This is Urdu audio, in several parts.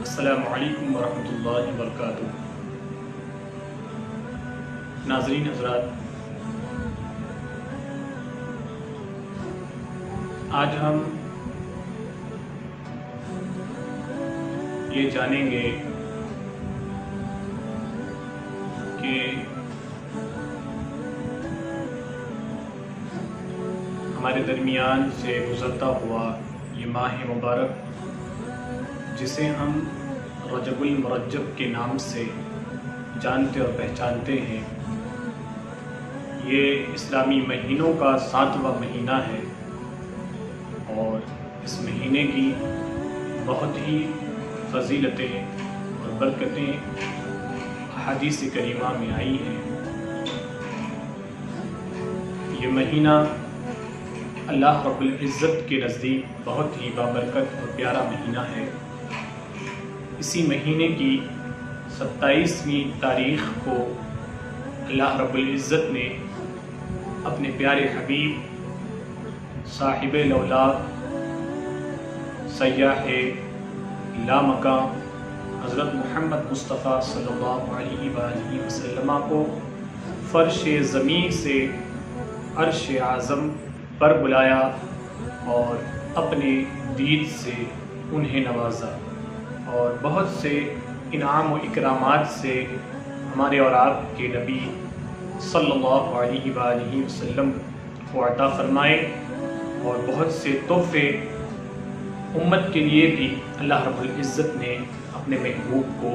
السلام علیکم ورحمۃ اللہ وبرکاتہ۔ ناظرین حضرات، آج ہم یہ جانیں گے کہ ہمارے درمیان سے گزرتا ہوا یہ ماہ مبارک جسے ہم رجب المرجب کے نام سے جانتے اور پہچانتے ہیں، یہ اسلامی مہینوں کا 7واں مہینہ ہے اور اس مہینے کی بہت ہی فضیلتیں اور برکتیں احادیث کریمہ میں آئی ہیں۔ یہ مہینہ اللہ رب العزت کے نزدیک بہت ہی بابرکت اور پیارا مہینہ ہے۔ اسی مہینے کی 27ویں تاریخ کو اللہ رب العزت نے اپنے پیارے حبیب صاحب الاولاد سیاح لامکان حضرت محمد مصطفیٰ صلی اللہ علیہ وآلہ وسلم کو فرش زمین سے عرش اعظم پر بلایا اور اپنے دید سے انہیں نوازا اور بہت سے انعام و اکرامات سے ہمارے اور آپ کے نبی صلی اللہ علیہ وآلہ وسلم کو عطا فرمائے اور بہت سے تحفے امت کے لیے بھی اللہ رب العزت نے اپنے محبوب کو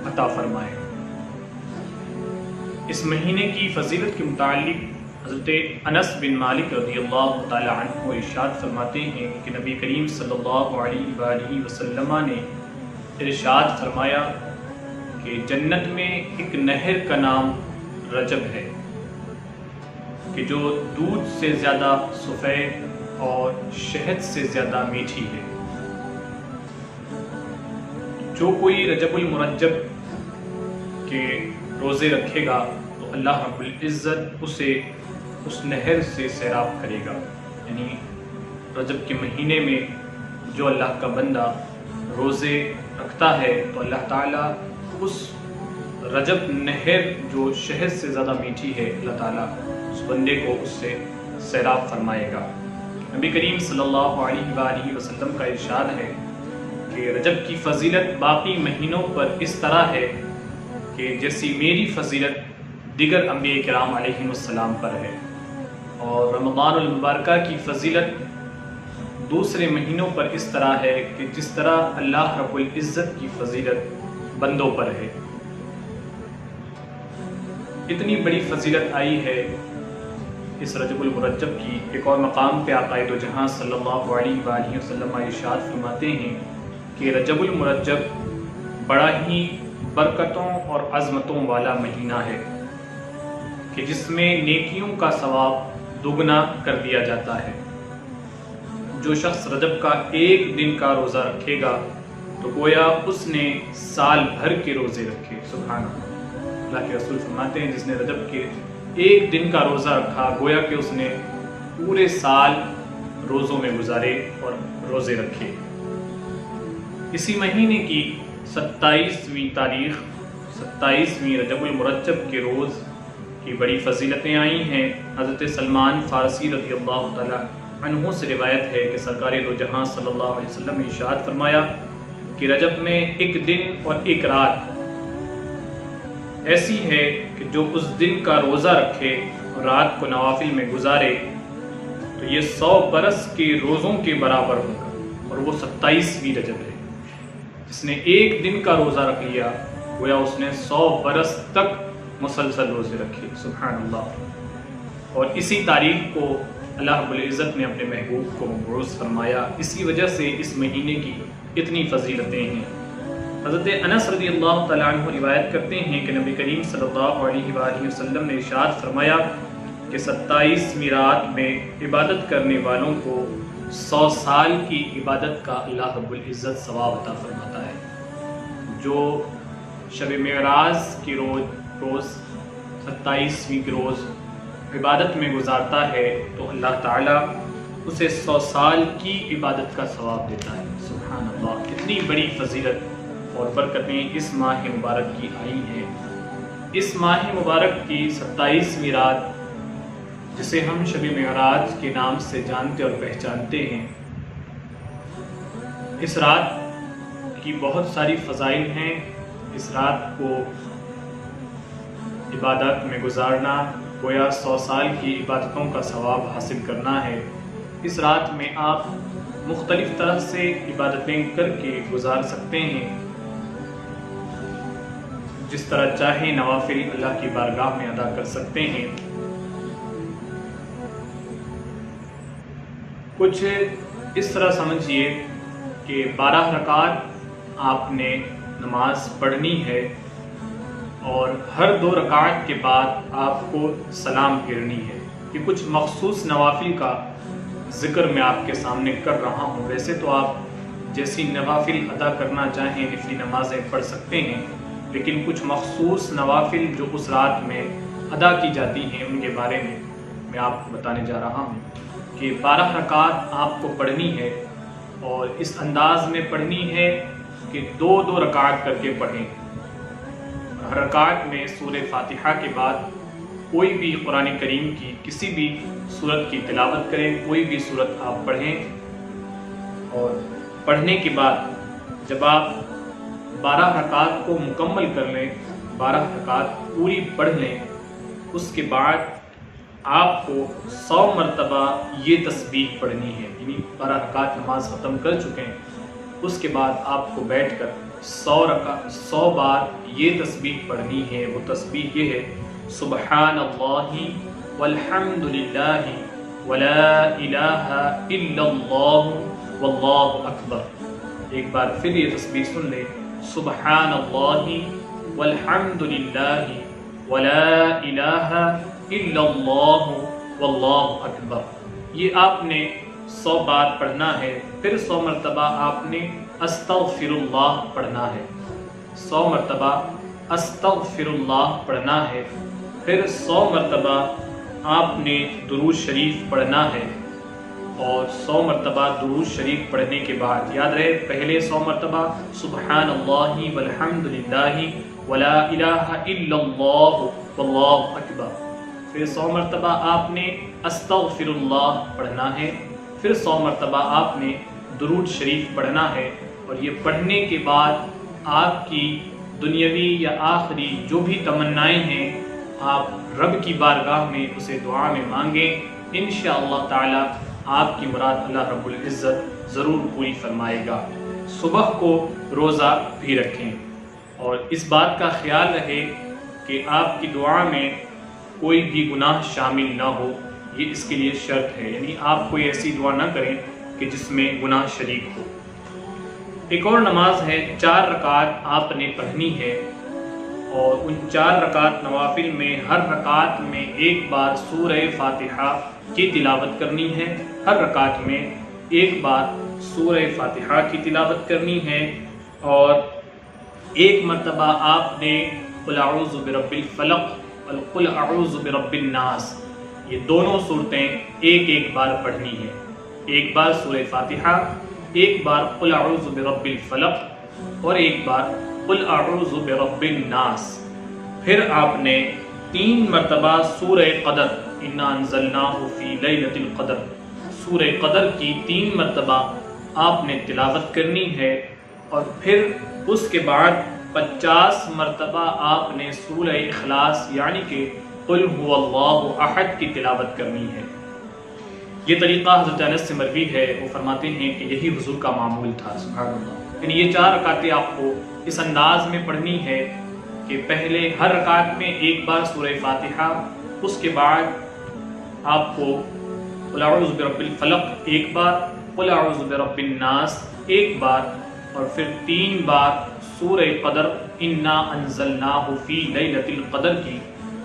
عطا فرمائے۔ اس مہینے کی فضیلت کے متعلق حضرت انس بن مالک رضی اللہ تعالی عنہ ارشاد فرماتے ہیں کہ نبی کریم صلی اللہ علیہ وآلہ وسلم نے ارشاد فرمایا کہ جنت میں ایک نہر کا نام رجب ہے کہ جو دودھ سے زیادہ سفید اور شہد سے زیادہ میٹھی ہے۔ جو کوئی رجب المرجب کے روزے رکھے گا تو اللہ رب العزت اسے اس نہر سے سیراب کرے گا، یعنی رجب کے مہینے میں جو اللہ کا بندہ روزے رکھتا ہے تو اللہ تعالیٰ اس رجب نہر جو شہد سے زیادہ میٹھی ہے، اللہ تعالیٰ اس بندے کو اس سے سیراب فرمائے گا۔ نبی کریم صلی اللہ علیہ وآلہ وسلم کا ارشاد ہے کہ رجب کی فضیلت باقی مہینوں پر اس طرح ہے کہ جیسی میری فضیلت دیگر انبیاء کرام علیہم السلام پر ہے، اور رمضان المبارکہ کی فضیلت دوسرے مہینوں پر اس طرح ہے کہ جس طرح اللہ رب العزت کی فضیلت بندوں پر ہے۔ اتنی بڑی فضیلت آئی ہے اس رجب المرجب کی۔ ایک اور مقام پہ آقا دو جہاں صلی اللہ علیہ وآلہ وسلم ارشاد فرماتے ہیں کہ رجب المرجب بڑا ہی برکتوں اور عظمتوں والا مہینہ ہے کہ جس میں نیکیوں کا ثواب دگنا کر دیا جاتا ہے۔ جو شخص رجب کا ایک دن کا روزہ رکھے گا تو گویا اس نے سال بھر کے روزے رکھے۔ سبحان اللہ، اللہ کے رسول فرماتے ہیں جس نے رجب کے ایک دن کا روزہ رکھا گویا کہ اس نے پورے سال روزوں میں گزارے اور روزے رکھے۔ اسی مہینے کی 27ویں تاریخ 27ویں رجب المرجب کے روز کی بڑی فضیلتیں آئی ہیں۔ حضرت سلمان فارسی رضی اللہ تعالی عنہ سے روایت ہے کہ سرکار دو جہاں صلی اللہ علیہ وسلم نے ارشاد فرمایا کہ رجب میں ایک دن اور ایک رات ایسی ہے کہ جو اس دن کا روزہ رکھے اور رات کو نوافل میں گزارے تو یہ 100 برس کے روزوں کے برابر ہوگا، اور وہ 27ویں رجب ہے۔ جس نے ایک دن کا روزہ رکھ لیا گویا اس نے 100 برس تک مسلسل روزے رکھے۔ سبحان اللہ۔ اور اسی تاریخ کو اللہ رب العزت نے اپنے محبوب کو مبعوث فرمایا، اسی وجہ سے اس مہینے کی اتنی فضیلتیں ہیں۔ حضرت انس رضی اللہ تعالیٰ عنہ روایت کرتے ہیں کہ نبی کریم صلی اللہ علیہ وآلہ وسلم نے ارشاد فرمایا کہ 27ویں رات میں عبادت کرنے والوں کو 100 سال کی عبادت کا اللہ رب العزت ثواب عطا فرماتا ہے۔ جو شب معراج کی روز 27ویں کے روز عبادت میں گزارتا ہے تو اللہ تعالیٰ اسے 100 سال کی عبادت کا ثواب دیتا ہے۔ سبحان اللہ، اتنی بڑی فضیلت اور برکتیں اس ماہ مبارک کی آئی ہیں۔ اس ماہ مبارک کی 27ویں رات، جسے ہم شب معراج کے نام سے جانتے اور پہچانتے ہیں، اس رات کی بہت ساری فضائل ہیں۔ اس رات کو عبادت میں گزارنا گویا 100 سال کی عبادتوں کا ثواب حاصل کرنا ہے۔ اس رات میں آپ مختلف طرح سے عبادتیں کر کے گزار سکتے ہیں، جس طرح چاہے نوافل اللہ کی بارگاہ میں ادا کر سکتے ہیں۔ کچھ اس طرح سمجھیے کہ 12 رکعت آپ نے نماز پڑھنی ہے اور ہر 2 رکعت کے بعد آپ کو سلام پھیرنی ہے۔ یہ کچھ مخصوص نوافل کا ذکر میں آپ کے سامنے کر رہا ہوں۔ ویسے تو آپ جیسی نوافل ادا کرنا چاہیں نفلی نمازیں پڑھ سکتے ہیں، لیکن کچھ مخصوص نوافل جو اس رات میں ادا کی جاتی ہیں ان کے بارے میں آپ کو بتانے جا رہا ہوں کہ 12 رکعت آپ کو پڑھنی ہے، اور اس انداز میں پڑھنی ہے کہ 2 رکعت کر کے پڑھیں۔ ہر رکعت میں سورہ فاتحہ کے بعد کوئی بھی قرآن کریم کی کسی بھی سورت کی تلاوت کریں، کوئی بھی سورت آپ پڑھیں، اور پڑھنے کے بعد جب آپ 12 رکعت کو مکمل کر لیں، 12 رکعت پوری پڑھ لیں، اس کے بعد آپ کو 100 مرتبہ یہ تسبیح پڑھنی ہے۔ یعنی 12 رکعت نماز ختم کر چکے ہیں، اس کے بعد آپ کو بیٹھ کر 100 بار یہ تسبیح پڑھنی ہے۔ وہ تسبیح یہ ہے: سبحان اللہ والحمد للہ ولا الہ الا اللہ واللہ اکبر۔ ایک بار پھر یہ تسبیح سن لیں: سبحان اللہ والحمد للہ ولا الہ الا اللہ واللہ اکبر۔ یہ آپ نے 100 بار پڑھنا ہے۔ پھر 100 مرتبہ آپ نے استغفر اللہ پڑھنا ہے، 100 مرتبہ استغفر اللہ پڑھنا ہے۔ پھر 100 مرتبہ آپ نے درود شریف پڑھنا ہے، اور 100 مرتبہ درود شریف پڑھنے کے بعد یاد رہے پہلے 100 مرتبہ سبحان اللہ والحمد للہ ولا الہ الا اللہ واللہ اکبر۔ پھر 100 مرتبہ آپ نے استغفر اللہ پڑھنا ہے، پھر 100 مرتبہ آپ نے درود شریف پڑھنا ہے، اور یہ پڑھنے کے بعد آپ کی دنیاوی یا آخری جو بھی تمنائیں ہیں آپ رب کی بارگاہ میں اسے دعا میں مانگیں۔ انشاءاللہ تعالی آپ کی مراد اللہ رب العزت ضرور پوری فرمائے گا۔ صبح کو روزہ بھی رکھیں، اور اس بات کا خیال رہے کہ آپ کی دعا میں کوئی بھی گناہ شامل نہ ہو، یہ اس کے لیے شرط ہے۔ یعنی آپ کوئی ایسی دعا نہ کریں کہ جس میں گناہ شریک ہو۔ ایک اور نماز ہے، 4 رکعت آپ نے پڑھنی ہے، اور ان 4 رکعت نوافل میں ہر رکعت میں ایک بار سورہ فاتحہ کی تلاوت کرنی ہے۔ ہر رکعت میں ایک بار سورہ فاتحہ کی تلاوت کرنی ہے، اور ایک مرتبہ آپ نے قل اعوذ برب الفلق اور قل اعوذ برب الناس، یہ دونوں صورتیں ایک بار پڑھنی ہے۔ ایک بار سورہ فاتحہ، ایک بار قل اعوذ برب الفلق، اور ایک بار قل اعوذ برب الناس۔ پھر آپ نے 3 مرتبہ سورہ قدر، انا انزلناہ فی لیلۃ القدر، سورہ قدر کی 3 مرتبہ آپ نے تلاوت کرنی ہے، اور پھر اس کے بعد 50 مرتبہ آپ نے سورہ اخلاص یعنی کہ قل هو اللہ احد کی تلاوت کرنی ہے۔ یہ طریقہ حضرت انس سے مروی ہے، وہ فرماتے ہیں کہ یہی حضور کا معمول تھا۔ سبحان اللہ۔ یعنی یہ 4 رکعتیں آپ کو اس انداز میں پڑھنی ہے کہ پہلے ہر رکعت میں ایک بار سورہ فاتحہ، اس کے بعد آپ کو قل اعوذ برب الفلق ایک بار، قل اعوذ برب الناس ایک بار، اور پھر 3 بار سورہ قدر انا انزلناہ فی لیلۃ القدر کی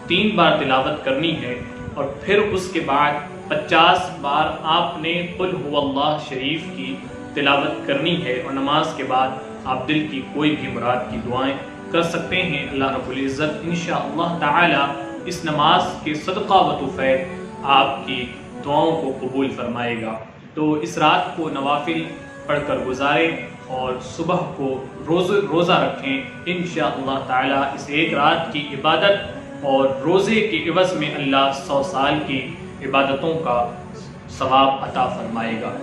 3 بار تلاوت کرنی ہے، اور پھر اس کے بعد 50 بار آپ نے قل هو اللہ شریف کی تلاوت کرنی ہے، اور نماز کے بعد آپ دل کی کوئی بھی مراد کی دعائیں کر سکتے ہیں۔ اللہ رب العزت انشاءاللہ تعالی اس نماز کے صدقہ و توفیق آپ کی دعاؤں کو قبول فرمائے گا۔ تو اس رات کو نوافل پڑھ کر گزاریں، اور صبح کو روزہ رکھیں، انشاءاللہ تعالی اس ایک رات کی عبادت اور روزے کے عوض میں اللہ 100 سال کی عبادتوں کا ثواب عطا فرمائے گا۔